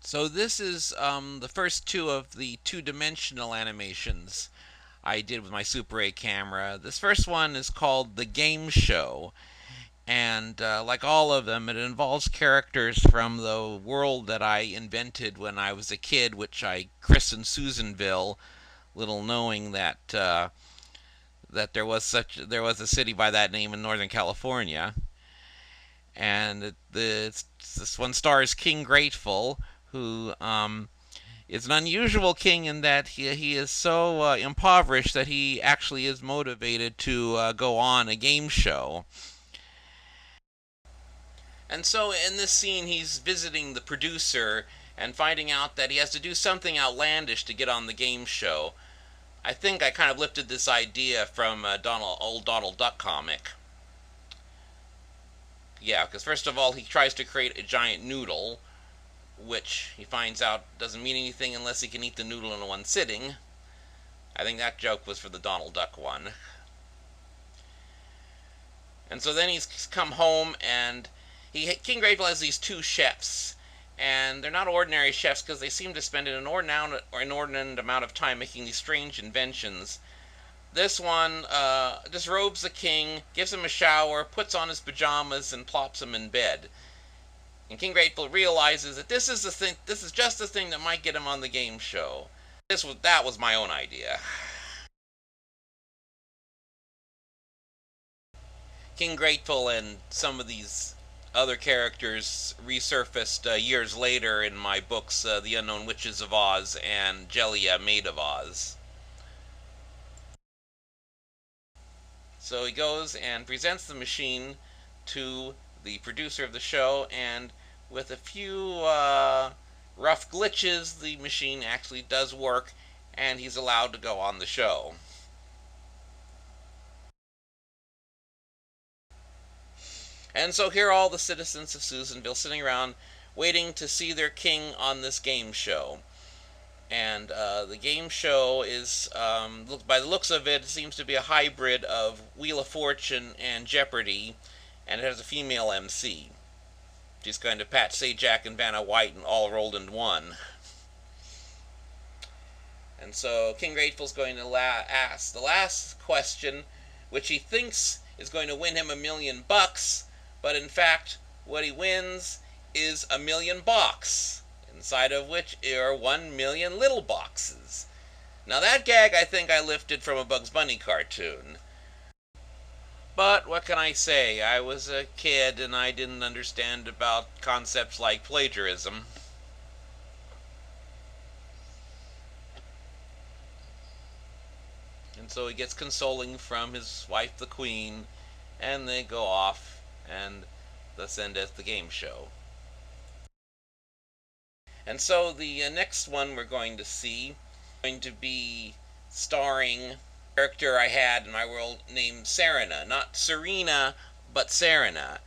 So this is the first two of the two-dimensional animations I did with my Super 8 camera. This first one is called The Game Show, and like all of them, it involves characters from the world that I invented when I was a kid, which I christened Susanville, little knowing that there was a city by that name in Northern California. And this one stars King Grateful, who is an unusual king in that he is so impoverished that he actually is motivated to go on a game show. And so in this scene, he's visiting the producer and finding out that he has to do something outlandish to get on the game show. I think I kind of lifted this idea from old Donald Duck comic. Yeah, because first of all, he tries to create a giant noodle, which he finds out doesn't mean anything unless he can eat the noodle in one sitting. I think that joke was for the Donald Duck one. And so then he's come home, and King Grateful has these two chefs, and they're not ordinary chefs because they seem to spend an inordinate amount of time making these strange inventions. This one disrobes the king, gives him a shower, puts on his pajamas, and plops him in bed. And King Grateful realizes that this is the thing. This is just the thing that might get him on the game show. That was my own idea. King Grateful and some of these other characters resurfaced years later in my books, The Unknown Witches of Oz and Jellia, Maid of Oz. So he goes and presents the machine to the producer of the show, and with a few rough glitches, the machine actually does work, and he's allowed to go on the show. And so here are all the citizens of Susanville sitting around waiting to see their king on this game show. And the game show is, by the looks of it, it seems to be a hybrid of Wheel of Fortune and Jeopardy, and it has a female MC. She's kind of Pat Sajak and Vanna White and all rolled in one. And so King Grateful's going to ask the last question, which he thinks is going to win him $1,000,000, but in fact, what he wins is $1,000,000, inside of which are 1,000,000 little boxes. Now that gag I think I lifted from a Bugs Bunny cartoon. But what can I say? I was a kid and I didn't understand about concepts like plagiarism. And so he gets consoling from his wife the Queen, and they go off, and thus endeth the game show. And so the next one we're going to see is going to be starring a character I had in my world named Serena. Not Serena, but Serena.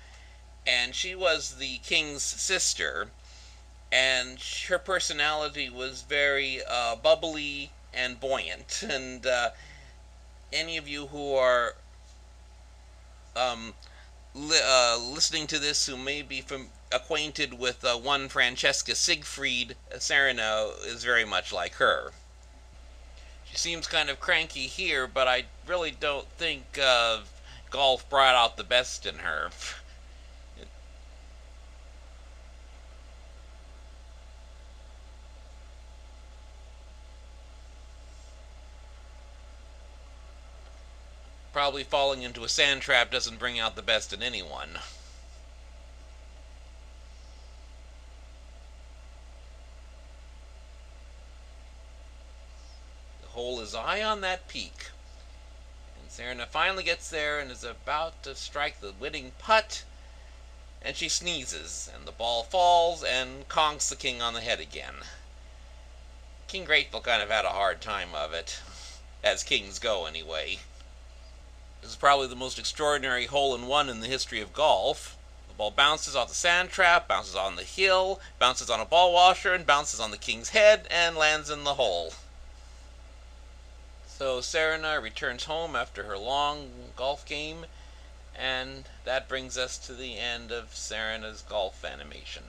And she was the king's sister, and her personality was very bubbly and buoyant. And any of you who are listening to this who may be acquainted with one Francesca Siegfried, Serena is very much like her. She seems kind of cranky here, but I really don't think golf brought out the best in her. Probably falling into a sand trap doesn't bring out the best in anyone. The hole is high on that peak. And Serena finally gets there and is about to strike the winning putt, and she sneezes, and the ball falls and conks the king on the head again. King Grateful kind of had a hard time of it, as kings go anyway. This is probably the most extraordinary hole-in-one in the history of golf. The ball bounces off the sand trap, bounces on the hill, bounces on a ball washer, and bounces on the king's head, and lands in the hole. So Serena returns home after her long golf game, and that brings us to the end of Serena's golf animation.